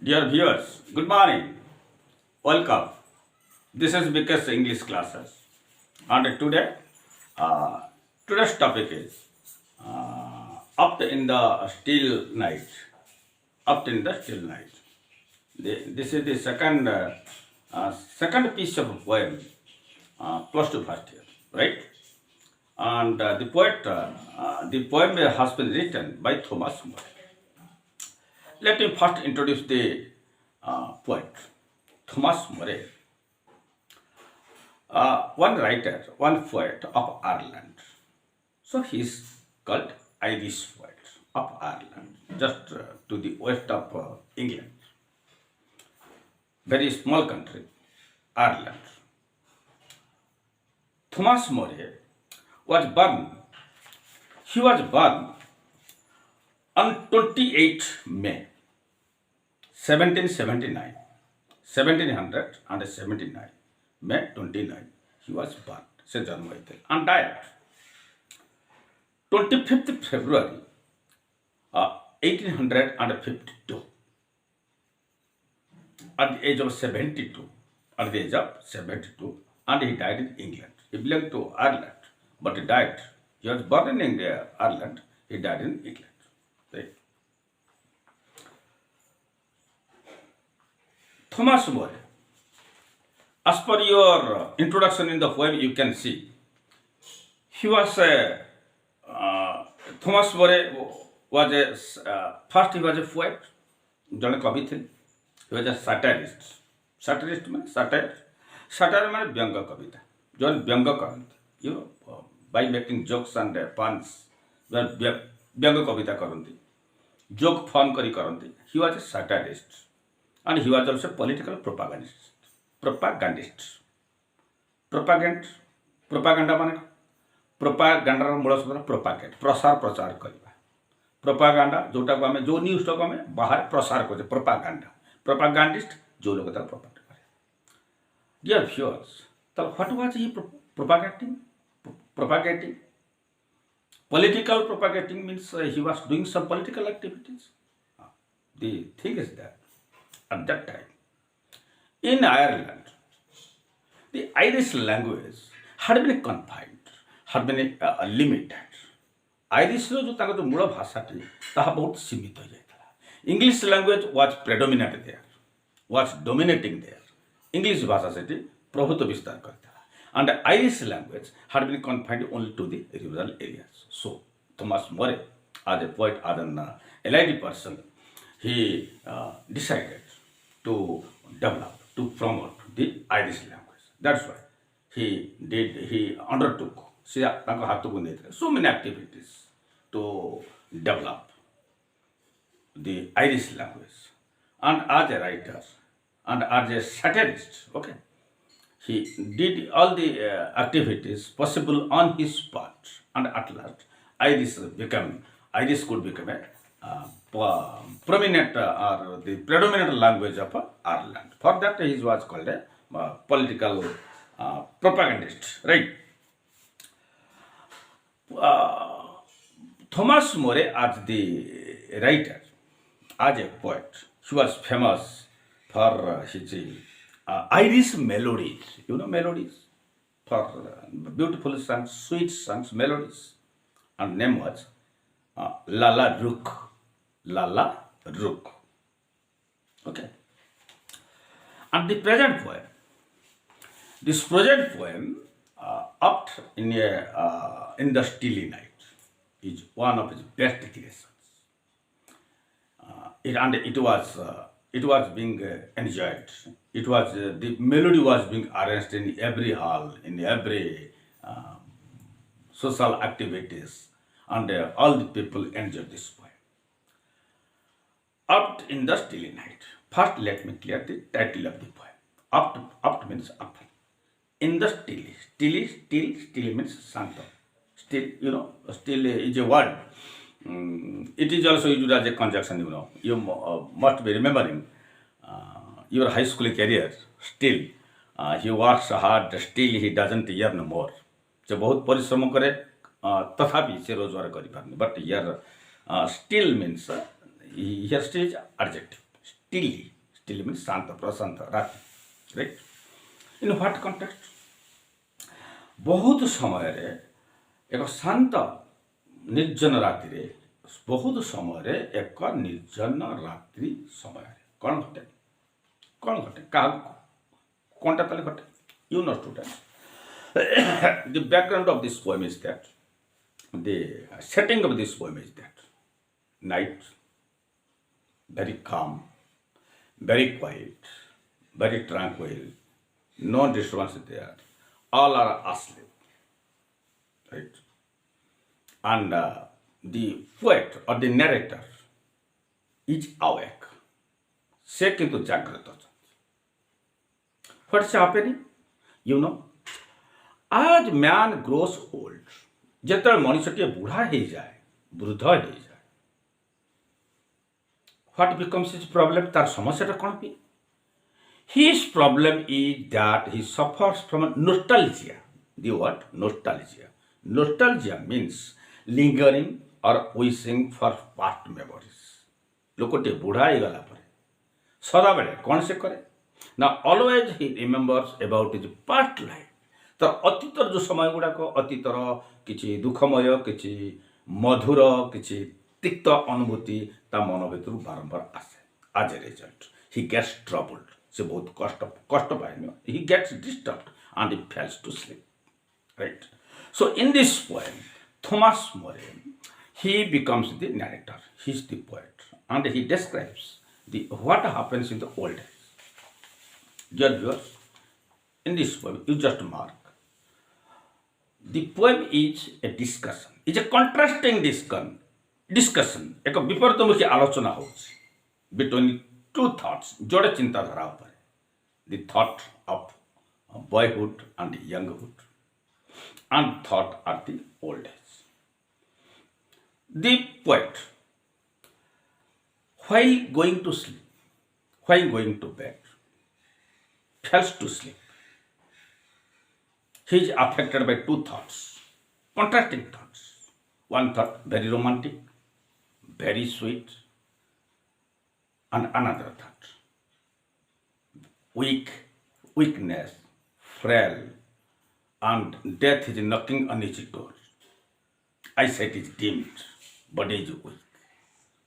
Dear viewers, good morning. Welcome. This is Because English classes. And uh, today's topic is up in the still night. Up in the still night. This is the second piece of poem, close to first year, right? And the poem has been written by Thomas More. Let me first introduce the poet, Thomas More, one writer, one poet of Ireland. So he is called Irish poet of Ireland, just to the west of England. Very small country, Ireland. Thomas More was born. He was born on 28 May 1779, 1779, May 29, he was born, se janma hoitil, and died 25th February 1852 at the age of 72, and he died in England. He belonged to Ireland, but he died. He was born in India, Ireland, he died in England. Right? Thomas More. As per your introduction in the poem, you can see he was Thomas More was first he was a poet, jane kavi thile. He was a satirist. Satirist means satire. Satire means vyanga kavita. Jane vyanga karanti, by making jokes and puns. Vyanga kavita karanti. Joke fun kari karanti. He was a satirist, and he was also a political propagandist. Propaganda ମାନେ ପ୍ରୋପାଗାଣ୍ଡାର ମୂଳ ଶବ୍ଦ ପ୍ରୋପାଗେଟ୍, ପ୍ରସାର ପ୍ରଚାର କରିବା। ପ୍ରୋପାଗାଣ୍ଡା ଯେଉଁଟାକୁ ଆମେ ଯେଉଁ ନ୍ୟୁଜ୍ଟାକୁ ଆମେ ବାହାରେ ପ୍ରସାର କରୁଛେ, ପ୍ରୋପାଗାଣ୍ଡିଷ୍ଟ ଯେଉଁ ଲୋକ ତାକୁ ପ୍ରପାଗାଣ୍ଡ କରେ। Dear viewers, ତାହେଲେ what was he propagating? Political propagating means he was doing some political activities. The thing is that at that time in Ireland, the Irish language had been confined, had been limited. Irish जो तांका जो मूल भाषाटी ताहा बहुत सीमित हो जाता। English language was predominant there, was dominating there. English भाषा से प्रभुत्व विस्तार करता, and the Irish language had been confined only to the rural areas. So Thomas More, as a poet, as an elite person, he decided to develop, to promote the Irish language. That's why he undertook so many activities to develop the Irish language. And as a writer and as a satirist, okay, he did all the activities possible on his part, and at last Irish could become a prominent or the predominant language of Ireland. For that he was called a political propagandist, right? Thomas More, as the writer, as a poet, he was famous for his Irish melodies. You know melodies? For beautiful songs, sweet songs, melodies. And name was Lala Rook. Okay. And the present poem, up in the stilly night, is one of his best creations. It was being enjoyed. It was the melody was being arranged in every hall, in every social activities, and all the people enjoyed this poem. Up in the stilly night. First, let me clear the title of the poem. Up means up. In the stilly. Still means Santa. Still, still is a word. It is also used as a conjunction, You must be remembering your high school career. Still, he works hard, still he doesn't earn more. So, बहुत परिश्रम करे, तथापि से रोजगार करि पार्ने. But here, still means here still is adjective. Stilly. Still means Santa Prasanta Rati. Right? In what context? ବହୁତ ସମୟରେ ଏକ ଶାନ୍ତ ନିର୍ଜନ ରାତିରେ ବହୁତ ସମୟରେ ଏକ ନିର୍ଜନ ରାତ୍ରି ସମୟରେ କ'ଣ ଘଟେ କାହାକୁ କ'ଣଟା ତାହେଲେ ଘଟେ? You know students, the background of this poem is that the setting of this poem is that night, very calm, very quiet, very tranquil, no disturbance there, all are asleep, right? And the poet or the narrator is awake. Se kintu jagrata achandi. What's happening? You know, as man grows old, ଯେତେବେଳେ ମଣିଷଟିଏ ବୁଢ଼ା ହେଇଯାଏ, ବୃଦ୍ଧ ହେଇଯାଏ, what becomes his problem? ତାର ସମସ୍ୟାଟା କ'ଣ ବି? His problem is that he suffers from nostalgia. The word nostalgia. Nostalgia means lingering or wishing for past memories. ଲୋକଟିଏ ବୁଢ଼ା ହେଇଗଲା ପରେ ସଦାବେଳେ କ'ଣ ସେ କରେ ନା always he remembers about his past life. ତାର ଅତୀତର ଯେଉଁ ସମୟ ଗୁଡ଼ାକ ଅତୀତର କିଛି ଦୁଃଖମୟ କିଛି ମଧୁର କିଛି ତିକ୍ତ ଅନୁଭୂତି ତା ମନ ଭିତରୁ ବାରମ୍ବାର ଆସେ. As a result, he gets troubled. ସେ ବହୁତ କଷ୍ଟ ପାଏନି. He gets disturbed and he fails to sleep. Right? So in this poem, Thomas More, he becomes the narrator. He is the poet. And he describes what happens in the old days. Dear viewers, in this poem, you just mark. The poem is a discussion. It's a contrasting discussion. एक विपरीतमुखी आलोचना होଉଛି between two thoughts. जोड़े चिंताधारा ଉପରେ. The thought of boyhood and younghood, and thought at the old age. The poet, while going to sleep, while going to bed, fails to sleep. He is affected by two thoughts, contrasting thoughts. One thought very romantic, very sweet, and another thought weakness, frail, and death is knocking on his door. Eyesight is dimmed, body is weak.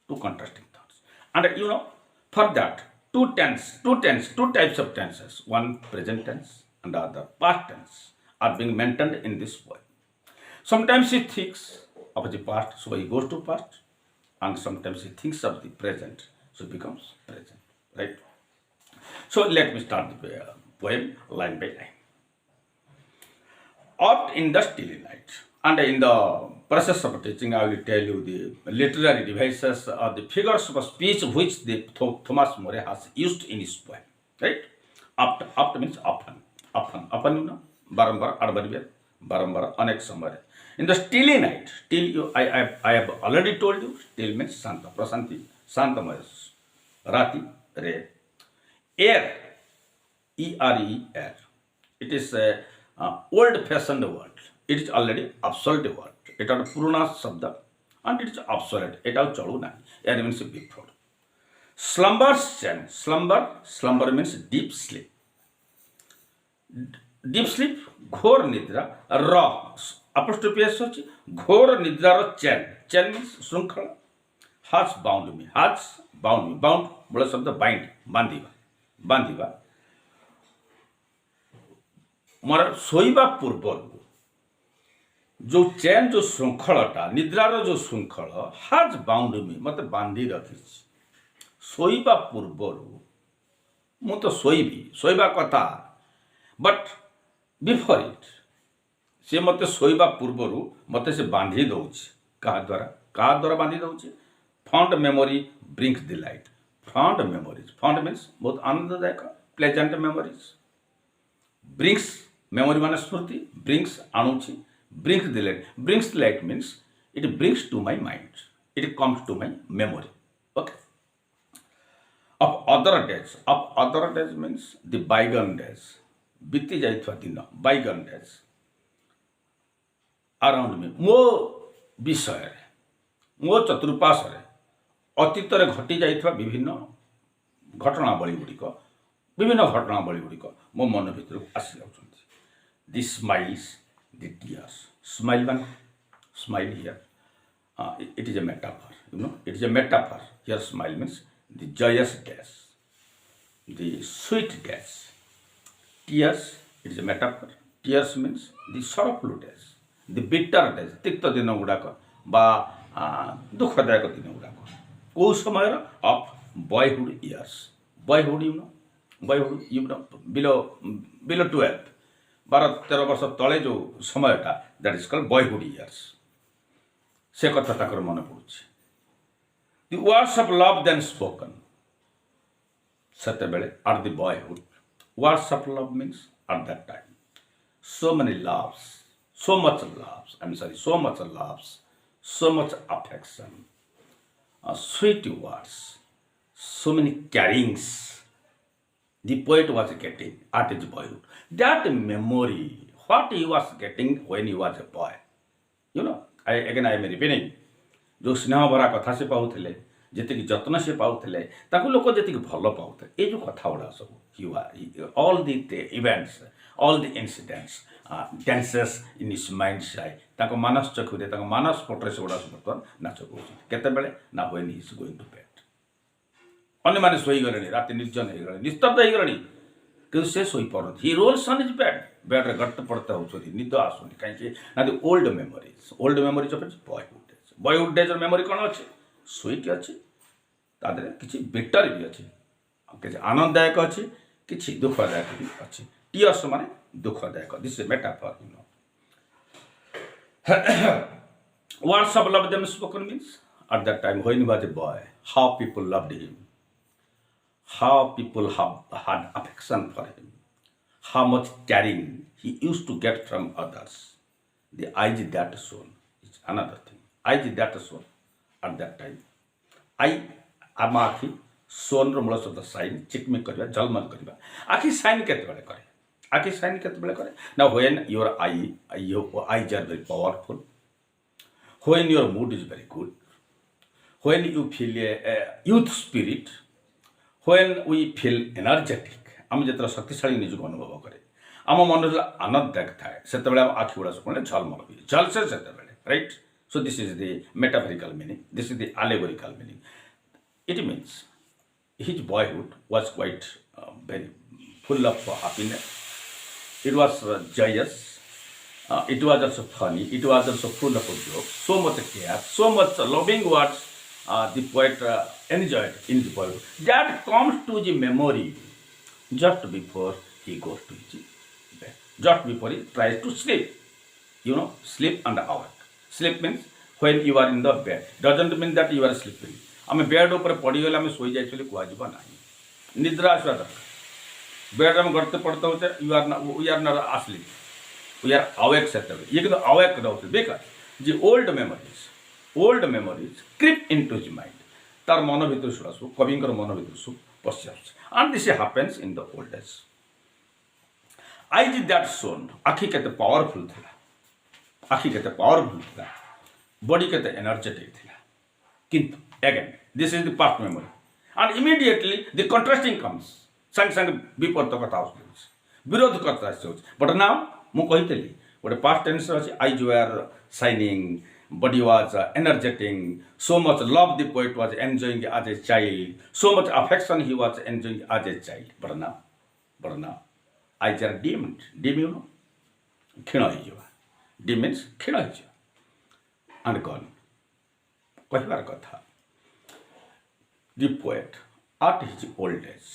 Two contrasting thoughts. And you know, for that, two types of tenses, one present tense and the other past tense, are being maintained in this poem. Sometimes he thinks of the past, so he goes to past, and sometimes he thinks of the present, so he becomes present. Right? So let me start the poem line by line. Oft in the stilly night, and in the process of teaching, I will tell you the literary devices or the figures of speech which the Thomas More has used in his poem. Right? Oft means often, you know, barambar, adverbial, barambar, anek samare. In the stilly night, I have already told you, still means Santa, Prasanti, Santa Moyas, Rati, Re. Air, E-R-E, air. It is a old-fashioned word. It is already obsolete word. It is a puruna sabda and it is obsolete. It is chalu nahi. Air means before. Slumber's chain. Slumber means deep sleep. Deep sleep, ghor nidra, raw. Apostrophe S hochi, ghor nidra ro chain. Chain means shrunkhala. Has bound me. Bound. Bola sabda bind. ବାନ୍ଧିବା ମୋର ଶୋଇବା ପୂର୍ବରୁ ଯେଉଁ chain ଯେଉଁ ଶୃଙ୍ଖଳଟା ନିଦ୍ରାର ଯେଉଁ ଶୃଙ୍ଖଳ has bound ମି ମୋତେ ବାନ୍ଧି ରଖିଛି. ଶୋଇବା ପୂର୍ବରୁ ମୁଁ ତ ଶୋଇବା କଥା, ବଟ୍ ବିଫୋର୍ ଇଟ୍ ସେ ମୋତେ ଶୋଇବା ପୂର୍ବରୁ ମୋତେ ସେ ବାନ୍ଧି ଦେଉଛି. କାହା ଦ୍ୱାରା ବାନ୍ଧି ଦେଉଛି? ଫଣ୍ଡ ମେମୋରି ବ୍ରିଙ୍ଗ୍ସ ଦି light. Fond memories. Fond means बहुत आनंददायक, pleasant memories. Brings memory माने स्मृति. Brings आणुछि. Brings the light. Brings the light means it brings to my mind. It comes to my memory. Okay. Of other days means the bygone days. बीती जाइथवा दिन. Bygone days. Around me. ମୋ ବିଷୟରେ ମୋ ଚତୁଃପାର୍ଶ୍ୱରେ ଅତୀତରେ ଘଟି ଯାଇଥିବା ବିଭିନ୍ନ घटनावली गुड़िक विभिन्न घटनावली गुड़िक मो मन भर आसी जाऊँ दि स्माइल्स दि टीयर्स स्माइल मान smile here it is a metaphor it is a metaphor here smile means the joyous days, the sweet days. Tears, it is a metaphor. Tears means the sorrowful days, the bitter days. तिक्त दिन गुड़ाक बा दुखदायक दिन गुड़ाक कौ समय of boyhood years. Boyhood below 12 12-13 वर्ष तले जो समयटा that is called boyhood years. से कथा ताकर मन पड़ुछि. The words of love then spoken. Satebele at the boyhood. Words of love means at that time. So many loves, so much loves. So much loves, so much affection. Sweet words, so many carryings. The poet was getting at his boyhood. That memory, what he was getting when he was a boy. I am repeating. जो स्नेह भरा कथा से पाऊले जी जत्न से पाऊले लोक जी भल पाते ये जो कथा गुड़ा सब all the events all the incidents dances in his mind साइ मानस चक्षुरे मानस पटे से गुड़ा सब बर्तमान नाच कौन ना when he is going to bed अन्य मैंने शोगले राति निर्जन हो निस्तब्ध हो गले कि से शोपन ही रोल्स ऑन हिज बेड बेड्रे गट पड़ता हो निद आसुनि कहीं ना the old memories of boyhood days memory कौन अच्छे स्वीट अच्छी तादरे किसी बेटर भी अच्छी किसी आनंददायक अच्छी किसी दुखदायक भी अच्छी टीयर्स माने दुखदायक this is metaphor words of love them spoken means at that time when he was a boy how people loved him how people had affection for him how much caring he used to get from others the eyes that shone is another thing eyes that shone at that time आम आखि सोन rule शब्द sign चिकमिक करवा जलमल करवा आखि sign केतबेले करे आखि sign केतबेले करे ना when your eyes are very powerful when your mood is very good when you feel a youth spirit when we feel energetic आम जिते शक्तिशाली निजक अनुभव करे आम मन आनंददायक थाए से आखि गुड़ा सब झलमल हुए झलसे से right. So this is the metaphorical meaning. This is the allegorical meaning. It means his boyhood was quite very full of happiness. It was joyous. It was also funny. It was also full of jokes. So much care, so much loving words the poet enjoyed in the boyhood. That comes to the memory just before he goes to his bed. Just before he tries to sleep. Sleep and awake. Sleep means when you are in the bed. Doesn't mean that you are sleeping. आम bed उपर पड़गले आम showy जाए कहना ना निद्रा आसवा दरकार bed आम गड़ते पड़ते होते we are not asleep we are awake से ये कि अवेक रोचे बिकॉज जी old memories creep into his mind तार मन भर सुड़ा सब कवि मन भर सब पशि and this happens in the old age eyes that सोन आखि केते पावरफुल था आखि केते पावरफुल था बॉडी केते एनर्जेटिक था किंतु again this is the past memory and immediately the contrasting comes sang विपरीत कथा विरोध करता but now मु कहितली गोटे past tense अछि eyes were shining body was energetic so much love the poet was enjoying as a child so much affection he was enjoying as a child but now eyes are dimmed dim क्षीण हो dim means क्षीण हो and gone कहबार कथा the poet at his old age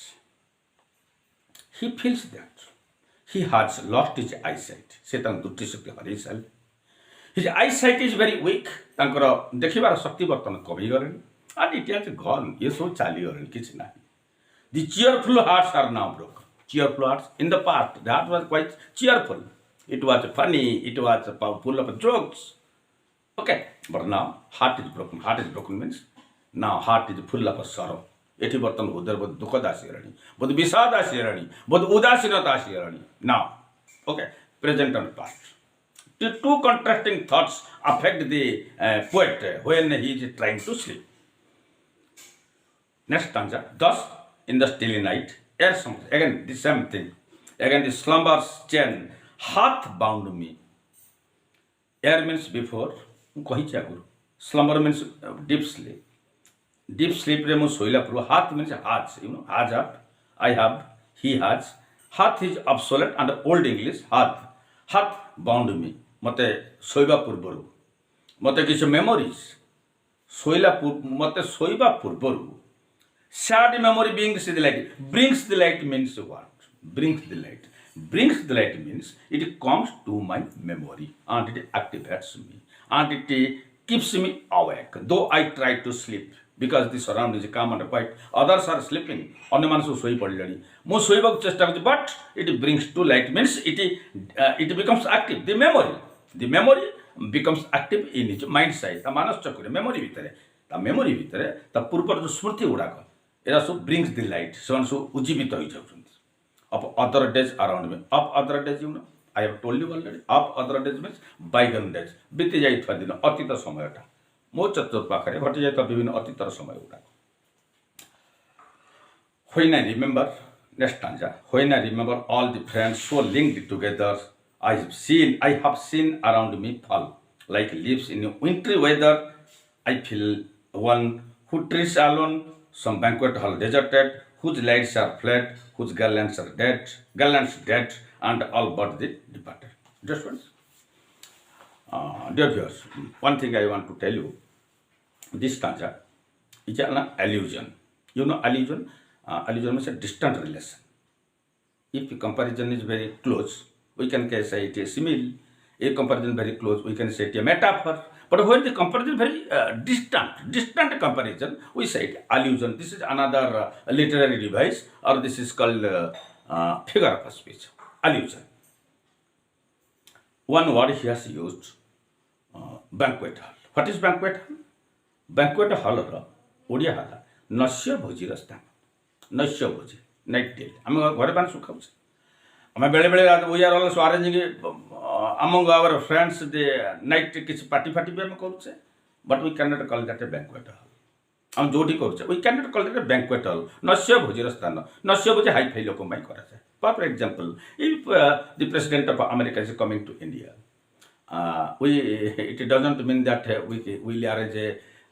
he feels that he has lost his eyesight से दृष्टि शक्ति हर सारे his eyesight is very weak तांकर देखिबार शक्ति बर्तमान कमी गले and it has gone ये सब चली गले किछ ना the cheerful hearts are now broken cheerful hearts in the past the heart was quite cheerful it was funny it was full of jokes okay but now heart is broken means now heart is full of sorrow एठी बर्तन उधर बहुत दुखद आसीगलानी बहुत विषाद आसीगलानी बहुत उदासीनता आसीगलानी now okay present and past the two contrasting thoughts affect the poet when he is trying to sleep next stanza thus in the stilly night. Air songs, again the same thing. Again the slumber's chain hath bound me. Air means before, କହିଛି ଆଗରୁ. Slumber means deep sleep. Deep sleep ରେ ମୁଁ ଶୋଇଲା ପୂର୍ବ. Hath means has, has up, I have, he has. Hath is obsolete and old English. Hath bound me. ମତେ ଶୋଇବା ପୂର୍ବରୁ ମତେ କିଛି memories ମତେ ଶୋଇବା ପୂର୍ବରୁ sad memory brings the light. Brings the light means what? Brings the light. Brings the light means it comes to my memory and it activates me and it keeps me awake though I try to sleep because the surroundings is calm and quiet. Others are sleeping. ଅନ୍ୟମାନେ ସବୁ ଶୋଇ ପଡ଼ିଲେଣି. ମୁଁ ଶୋଇବାକୁ ଚେଷ୍ଟା କରୁଛି but it brings to light means it becomes active. The memory becomes active in its mind side. ତା ମାନସ ଚକ୍ରରେ memory ଭିତରେ ତା ପୂର୍ବର ଯେଉଁ ସ୍ମୃତି ଗୁଡ଼ାକ ଏରା ସବୁ brings the light. ସେମାନେ ସବୁ ଉଜ୍ଜୀବିତ ହୋଇଯାଉଛନ୍ତି. Of other days around me. Of other days, I have told you already. Of other days means bygone days. बीती जाइଥିବା ଦିନ ଅତୀତ ସମୟଟା ମୋ ଚତୁଃପାଖରେ ଘଟି ଯାଇଥିବା ବିଭିନ୍ନ ଅତୀତର ସମୟ ଗୁଡ଼ାକ. When I remember, next stanza. When I remember all the friends so linked together, I have seen around me fall like leaves in wintry weather. I feel one who treads alone, some banquet hall deserted, whose lights are fled, whose garlands dead, and all but the departed. Just once. Dear viewers, one thing I want to tell you, this stanza is an allusion. You know allusion? Allusion means a distant relation. If the comparison is very close, we can say it is simile. If comparison very close, we can say it is a metaphor. But when the comparison very distant comparison, we say it allusion. This is another literary device, or this is called figure of speech. Allusion. One word he has used, banquet hall. What is banquet hall? Banquet hall ର ଓଡ଼ିଆ ହେଲା ନସ୍ୟ ଭୋଜିର ସ୍ଥାନ. ନସ୍ୟ ଭୋଜି, night Dell. ଆମେ ଘରେ ପାଣି ଶୁଖାଉଛେ. ଆମେ ବେଳେବେଳେ we are also arranging among our friends the night କିଛି ପାର୍ଟି ବି ଆମେ କରୁଛେ. But we cannot call that a banquet hall. ଆମେ ଯେଉଁଠି କରୁଛେ we cannot call that a banquet hall. ନସ୍ୟ ଭୋଜିର ସ୍ଥାନ. ନସ୍ୟ ଭୋଜି ହାଇ ଫାଇ ଲୋକଙ୍କ ପାଇଁ କରାଯାଏ. For example, if the president of America is coming to India, it doesn't mean that we will arrange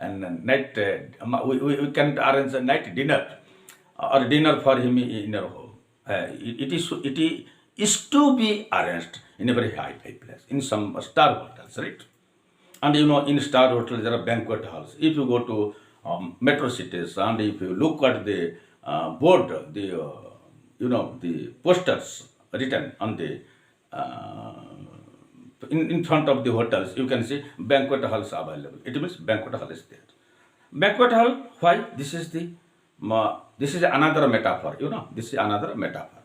a night, we can arrange a night dinner or dinner for him in our home. It is to be arranged in a very high place, in some star hotels, right? And in star hotels there are banquet halls. If you go to metro cities and if you look at the board, the posters written on the in front of the hotels, you can see banquet halls available. It means banquet hall is there. Banquet hall, why? This is another metaphor. This is another metaphor.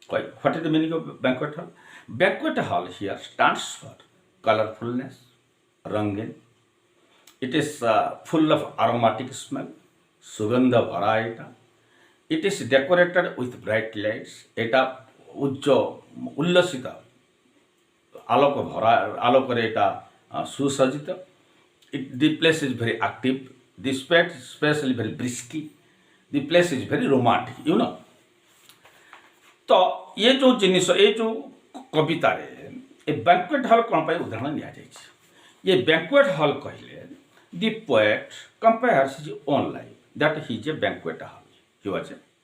Why? What is the meaning of banquet hall? Banquet hall here stands for colorfulness, rangin. It is full of aromatic smell, sugandha bhara. It is decorated with bright lights. Eta ullosita alokore eta susajita. The place is very active. The space is very brisky. The place is very romantic. तो ये जो जिनिस ये जो कविता रे ए banquet hall कौन पाई उदाहरण लिया जाए. ये बैंक्वेट हॉल कहले the poet compares his own life that he is a banquet hall.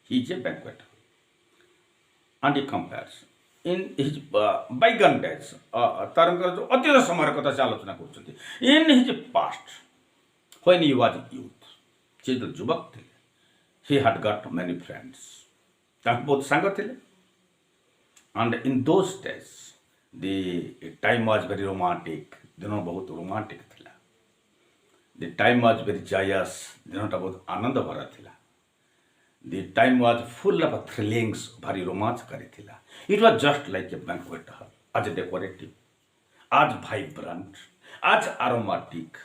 He is a banquet hall and he compares in his bygone days. तारंकर जो अतीत समय कथा से आलोचना करछथि. In his past when he was youth, से जो युवक थे, he had got many friends. ताक बहुत संग थे. And in those days the time was very romantic. दिनों बहुत रोमांटिक थिला. The time was very joyous. दिनों टा बहुत आनंद भरा थिला. The time was full of thrillings, very romantic थिला. It was just like a banquet hall, as decorative, as vibrant, as aromatic,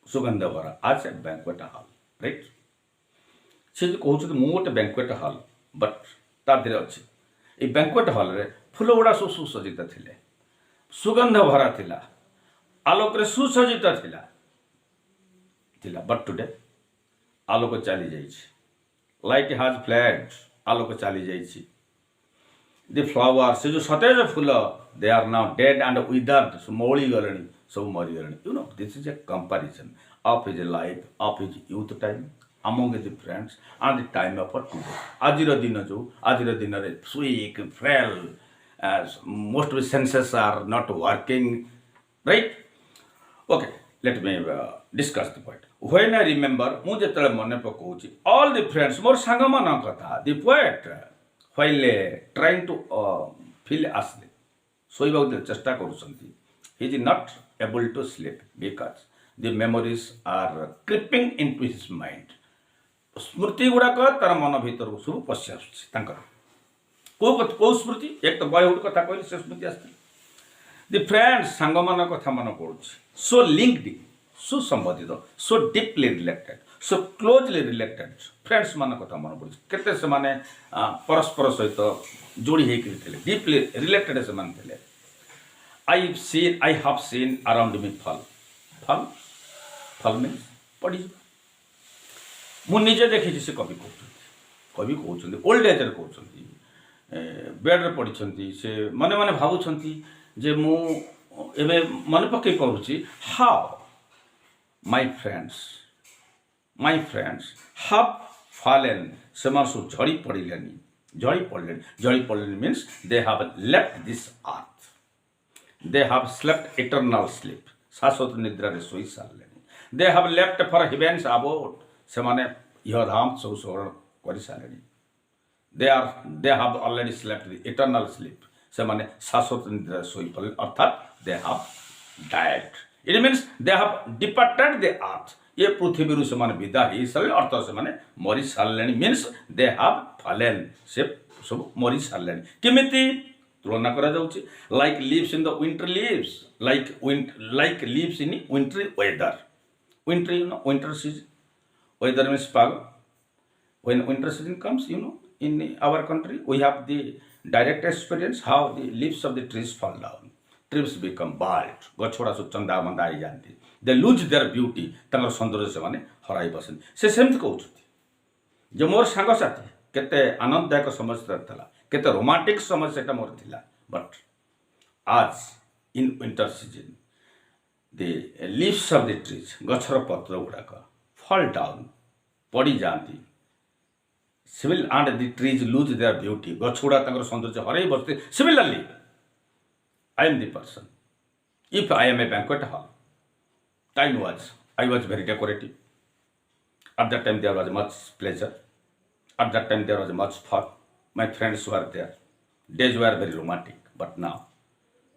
sugandha भरा, as a banquet hall, right? से जो कहूँ तो मोटे banquet hall, but ता देर अच्छे. ये banquet hall रे फूल गुड़ा सुसज्जित थिले, सुगंध भरा थिला, आलोक रे सुसज्जित थिला. But today आलोक चाली जाइए. लाइट हाज फ्लैड आलोक चली जाइए दि फ्लावर से जो सतेज फूल they are now dead and withered मौली गले सब मरीगले you know this is a comparison of his life of his youth time among his friends and the time of today आजिर दिन जो आजिर दिन रे weak frail as most of the senses are not working right okay let me discuss the point when I remember मु जेतले मने पकोची all the friends मोर संग मन कथा the poet while trying to feel asleep सोइबाक चेष्टा करूछंती he is not able to sleep because the memories are creeping into his mind स्मृति गुड़ाक तार मन भीतर सब पशि आसो स्मृति एक तो बॉयहुड कथा कहली से स्मृति आस दि फ्रेंड्स सांग मान कथा मन पड़ू सो लिंक्ड सुसंबंधित so deeply related so closely related friends मान कथा मन पड़ू केते से माने परस्पर सहित जोड़ी होते डीपली रिलेटेड से माने I have seen around me फल फल फल मीन्स पड़ी मु निजे देखी से कवि कहते ओल्ड एज कहते बेड्रे पढ़ी से मने मने भावुंट जे मु एबे मन पकई करुँची how my friends have fallen से सब झड़ी पड़े means they have left this earth they have slept eternal sleep शाश्वत निद्रा सोई सारे they have left for heavens abode से माने यह धाम सब सोहरण कर सारे they have already slept the eternal sleep से माने शाश्वत निद्रा सोई पड़े अर्थात they have died it means they have departed the earth ये पृथ्वी से माने विदा हो सारे अर्थ से माने मरी सारे मीन्स दे हैव फॉलन से सब मरी सारे केमिति तुलना करा जाउची like leaves in the winter leaves like leaves in wintry weather winter you know winter season weather means pag when winter season comes you know in our country we have the direct experience how the leaves of the trees fall down trees become bald गछोड़ा सब चंदा मंदा आई जानती they lose their beauty तंगर सौंदर्य से माने हराई बसन से सेमति कहउछथि जे मोर संग साथी केते आनंददायक समय थला केते रोमांटिक समय सेटा मोर थिला बट आज in winter season the leaves of the trees गछर पत्र गुड़ाक fall down पड़ी जाती सिविल and the trees lose their beauty गछुड़ा तंगर सौंदर्य हरई बसते similarly I am the person if I am a banquet hall I was very decorative at that time there was much pleasure at that time there was much fun my friends were there days were very romantic but now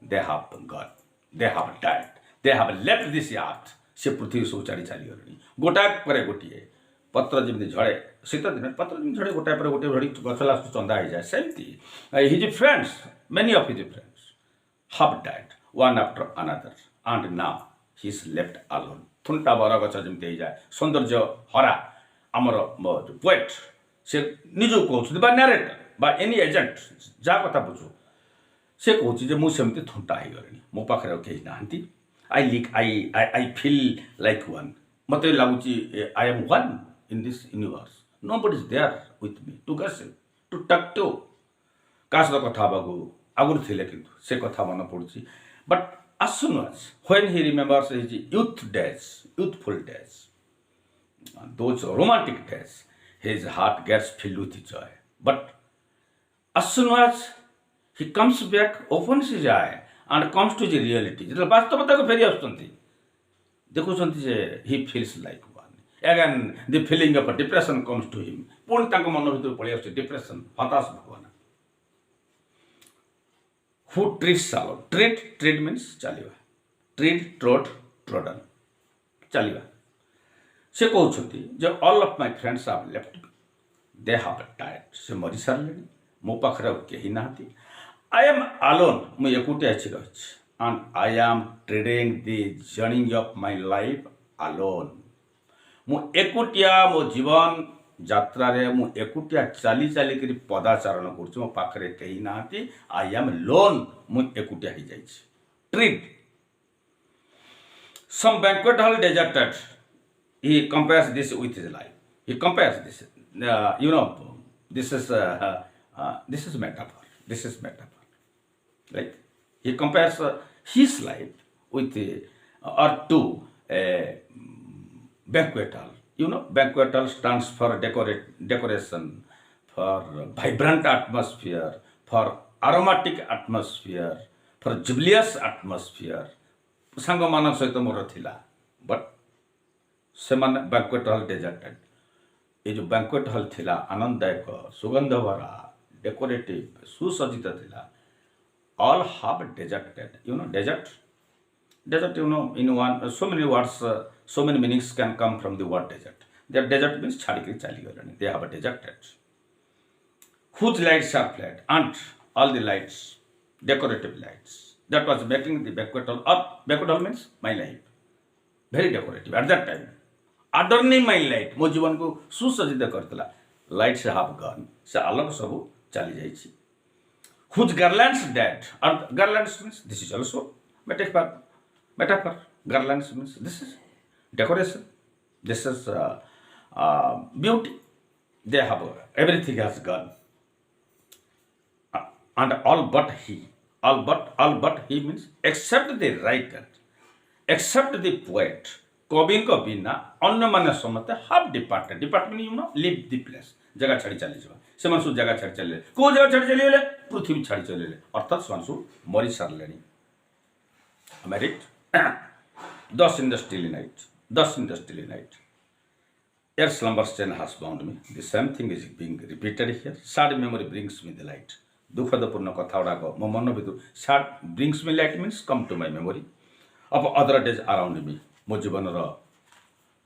they have gone they have died they have left this earth से पृथ्वी सब चाड़ी चली गली गोटाए पर गोटे पत्र जमी झड़े शीत दिन पत्र जमी झड़े गोटाए पर गोटे झड़ी गछ लास्ट चंदा हो जाए सेमती his friends many of his friends have died one after another and now he is left alone थुंटा बर गछ जमी हो जाए सौंदर्य हरा आमर जो पोएट से निजो कहते बा नरेटर बा एनी एजेंट जहाँ कथा बुझु से कहूँ मुझे थुंटा हो गली मो पाखे कहीं नहांती I feel like one. मत लगुच I am one in this universe. Nobody is there with me to gossip, to talk to. काश कथा आगुरी थे किंतु से कथा मन पड़ी but as soon as when he remembers his youthful days, those romantic days, his heart gets filled with joy. But as soon as he comes back, opens his eye and comes to the reality जो वास्तवता को फेरी आसुंती देखुंट he feels like one again the feeling of a depression comes to him पुणी तांको मन भीतर पळि आसुची depression हताश भावना who treats alone treat means चलिबा trod trodden चलिबा से कहउछंती जे all of my friends have left me they have died से मरि सारले मो पाखरे केही नाहती I am alone मु एकुटिया अछि रहछ and I am treading the journey of my life alone मु एकुटिया मो जीवन यात्रा रे मु एकुटिया चाली चाली करी पदाचारण करछु मो पाखरे केही नाहती I am alone मु एकुटिया hi जाइछ tread some banquet hall deserted he compares this with his life he compares this this is metaphor. This is metaphor. Like he compares his life with or to a banquet hall. Banquet hall stands for decoration, for vibrant atmosphere, for aromatic atmosphere, for jubileous atmosphere. ସାଙ୍ଗମାନଙ୍କ ସହିତ ମୋର ଥିଲା but ସେମାନେ banquet hall ଡେଜର୍ଟେଡ୍। ଏ ଯେଉଁ banquet hall ଥିଲା ଆନନ୍ଦଦାୟକ, ସୁଗନ୍ଧ ଭରା, ଡେକୋରେଟିଭ୍, ସୁସଜ୍ଜିତ ଥିଲା। All have deserted. Desert. Desert, in one, so many words, so many meanings can come from the word desert. Their desert means chadikri chali galani. They have a deserted. Whose lights are flat, and all the lights, decorative lights. That was making the banquet hall. Or banquet hall means my life. Very decorative at that time. Adorning my light. ମୋ ଜୀବନକୁ ସୁସଜ୍ଜିତ କରିଥିଲା। Lights have gone. ସେ ଆଲୋକ ସବୁ ଚାଲି ଯାଇଛି। Whose garlands dead. Or garlands means this is also metaphor. Garlands means this is decoration. This is beauty. They have everything has gone. And all but he means except the writer, except the poet. କବିଙ୍କ ବିନା ଅନ୍ୟମାନେ ସମସ୍ତେ have departed. Department leave the place. ଜାଗା ଛାଡ଼ି ଚାଲିଯିବା। ସେମାନେ ସବୁ ଜାଗା ଛାଡ଼ି ଚାଲିଲେ। କେଉଁ ଜାଗା ଛାଡ଼ି ଚାଲିଗଲେ? ପୃଥିବୀ ଛାଡ଼ି ଚାଲିଲେ। ଅର୍ଥାତ୍ ସେମାନେ ସବୁ ମରି ସାରିଲେଣି। Am I right? Thus in the stilly night. Ere slumber's chain has bound me. The same thing is being repeated here. Sad memory brings me the light. ଦୁଃଖଦପୂର୍ଣ୍ଣ କଥା ଗୁଡ଼ାକ ମୋ ମନ ଭିତରୁ sad brings me light means come to my memory of other days around me. ମୋ ଜୀବନର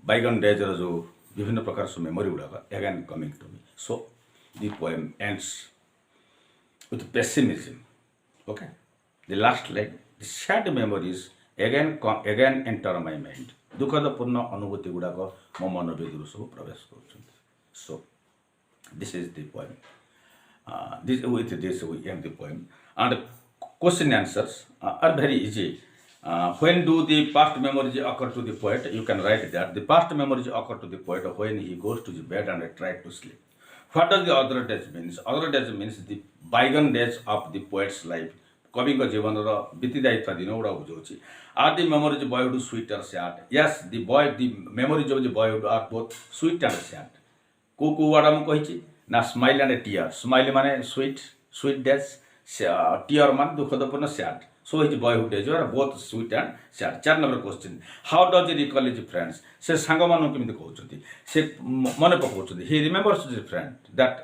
ବାଇଗନ୍ ଡେଜ୍ର ଯେଉଁ ବିଭିନ୍ନ ପ୍ରକାର ସବୁ ମେମୋରି ଗୁଡ଼ାକ again coming to me. So the poem ends with pessimism. Okay, the last line, the sad memories again enter my mind. ଦୁଃଖଦପୂର୍ଣ୍ଣ ଅନୁଭୂତି ଗୁଡ଼ାକ ମୋ ମନ ଭିତରୁ ସବୁ ପ୍ରବେଶ କରୁଛନ୍ତି. So this is the poem. With this we end the poem, and question answers are very easy. When do the past memories occur to the poet? You can write that the past memories occur to the poet when he goes to the bed and tries to sleep. What does the other days means? Other days means the bygone days of the poet's life. କବିଙ୍କ ଜୀବନର ବିତି ଯାଇଥିବା ଦିନ ଗୁଡ଼ା ବୁଝାଉଛି। Are the memories boyhood sweet or sad? Yes, the memories of the boyhood are both sweet and sad. କେଉଁ ward ମୁଁ କହିଛି ନା ସ୍ମାଇଲ୍ ଆଣ୍ଡ ଟିୟର୍। ସ୍ମାଇଲ୍ ମାନେ sweet days, ଟିୟର୍ ମାନେ ଦୁଃଖଦପୂର୍ଣ୍ଣ sad. So his boyhood days were both sweet and sad. 4 number question. How does he recall his friends? ସେ ସାଙ୍ଗମାନଙ୍କୁ କେମିତି କହୁଛନ୍ତି? ସେ ମନେ ପକାଉଛନ୍ତି। He remembers his friend that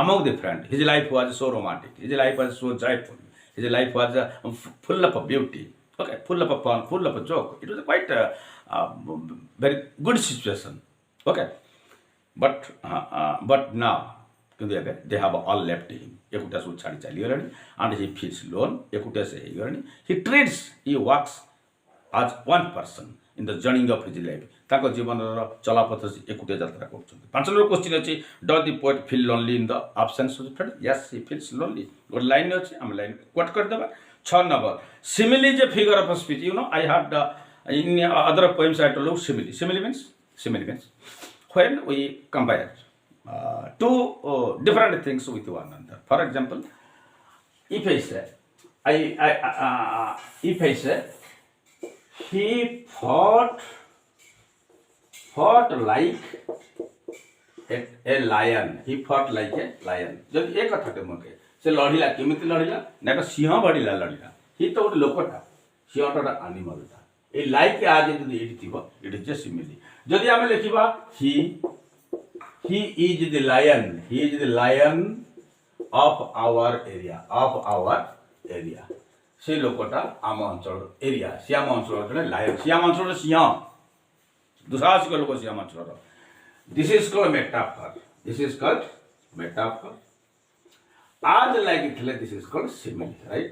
among the friend his life was so romantic. His life was so joyful. His life was full of beauty. Okay, full of fun, full of joke. It was quite a very good situation. Okay, but now they have all left him. ଏକୁଟିଆ ସବୁ ଛାଡ଼ି ଚାଲିଗଲାଣି and he feels alone. ଏକୁଟିଆ ସେ ହେଇଗଲାଣି. He walks as one person in the journey of his life. ତାଙ୍କ ଜୀବନର ଚଲାପଥ ସେ ଏକୁଟିଆ ଯାତ୍ରା କରୁଛନ୍ତି। 5 number question ଅଛି, does the poet feel lonely in the absence of the friend? Yes, he feels lonely. ଗୋଟେ ଲାଇନ୍ ଅଛି, ଆମେ ଲାଇନ୍ କୋଟ୍ କରିଦେବା। 6 number, simile is a figure of speech. I had in other poems I told you simile means when we compare two different things with one another. For example, if I say he fought like a lion. He fought like a lion. ଯଦି ଏ କଥାଟେ ମୁଁ କହେ ସେ ଲଢ଼ିଲା, କେମିତି ଲଢ଼ିଲା ନା ଏକ ସିଂହ ବଢ଼ିଲା ଲଢ଼ିଲା। ହି ତ ଗୋଟେ ଲୋକଟା, ସିଂହଟା ଗୋଟେ ଆନିମଲଟା। ଏ ଲାଇକ୍ ଆଜ ଯଦି ଏଇଠି ଥିବ, ଇଟ୍ ଇଜ୍ ଏ ସିମିଲି। ଯଦି ଆମେ ଲେଖିବା he is the lion of our area. ସେ ଲୋକଟା ଆମ ଅଞ୍ଚଳ ଏରିଆ, ସିଏ ଆମ ଅଞ୍ଚଳର ଜଣେ ଲାୟନ, ସିଏ ଆମ ଅଞ୍ଚଳର ସିଂହ, ଦୁଃସାହସିକ ଲୋକ ସିଏ ଆମ ଅଞ୍ଚଳର। This is called metaphor. As like ଥିଲେ this is called simile, right?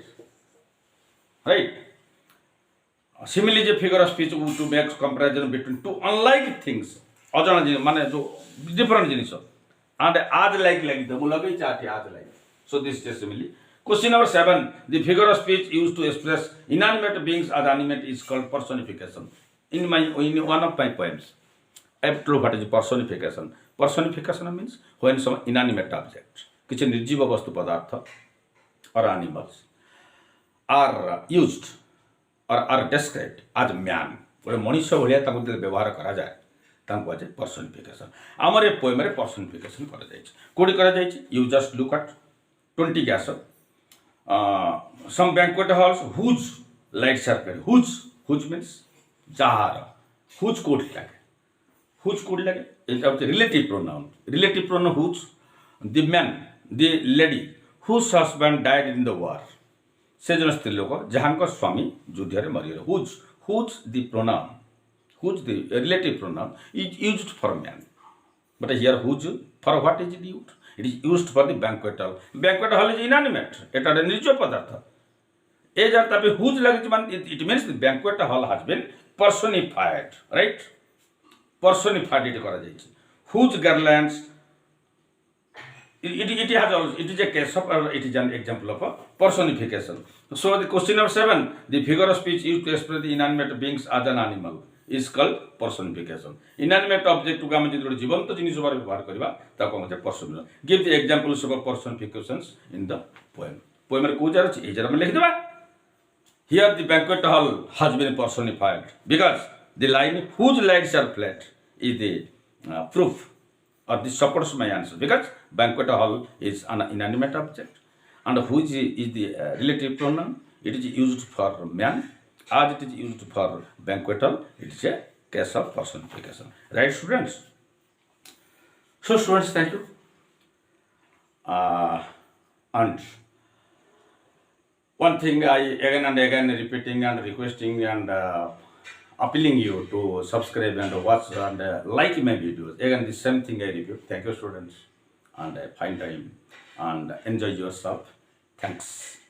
Simile is a figure of speech to make comparison between two unlike things. ଅଜଣା ଜିନିଷ ମାନେ ଯେଉଁ ଡିଫରେଣ୍ଟ ଜିନିଷ and as like ମୁଁ ଲଗେଇଛି ଆଠି as like. So this is simile. Question number 7. The figure of speech used to express inanimate beings as animate is called personification. In one of my poems, After what is personification? Personification means when some inanimate object, किसी निर्जीव वस्तु पदार्थ or animals are used or are described as man, गोटे मनुष्य भाया व्यवहार करा जाए तांको पर्सनिफिकेशन. आमर ए पोएम रे पर्सनिफिकेशन करा जायछि. कोडी करा जायछि? You just look at 20 gas. Some banquet halls whose lights are played. Whose means जार. हुज कोड लागे. हुज कोड लागे. It is relative pronoun. Relative pronoun whose. The man, the lady whose husband died in the war. से जन स्त्री लोक जहाँ स्वामी युद्ध में मरीगले. Whose the pronoun, whose the relative pronoun is used for man. But here whose for what is it used? It is used for the banquet hall. Banquet hall is inanimate. It is a निर्जीव पदार्थ. ए जाता पे whose लगे मान it means the banquet hall has been personified, right? Personified it करा जायछि. Whose garlands it has also, it is a case of, or it is an example of a personification. So the question number 7, the figure of speech used to express the inanimate beings as an animal is called personification. Inanimate object को आम जो जीवंत जिनिस बारे व्यवहार करबा ताको हम personification. Give the examples of personifications in the poem. Poem रे को जार अछि ए जार में लिख देबा. Here the banquet hall has been personified because the line whose lights are flat is the proof or this supports my answer, because banquet hall is an inanimate object and which is the relative pronoun. It is used for man as it is used for banquet hall. It is a case of personification. Right, students? So students, thank you. And one thing I again and again repeating and requesting and appealing you to subscribe and watch and like my videos. Again, the same thing I repeat. Thank you, students, and find time and enjoy yourself. Thanks.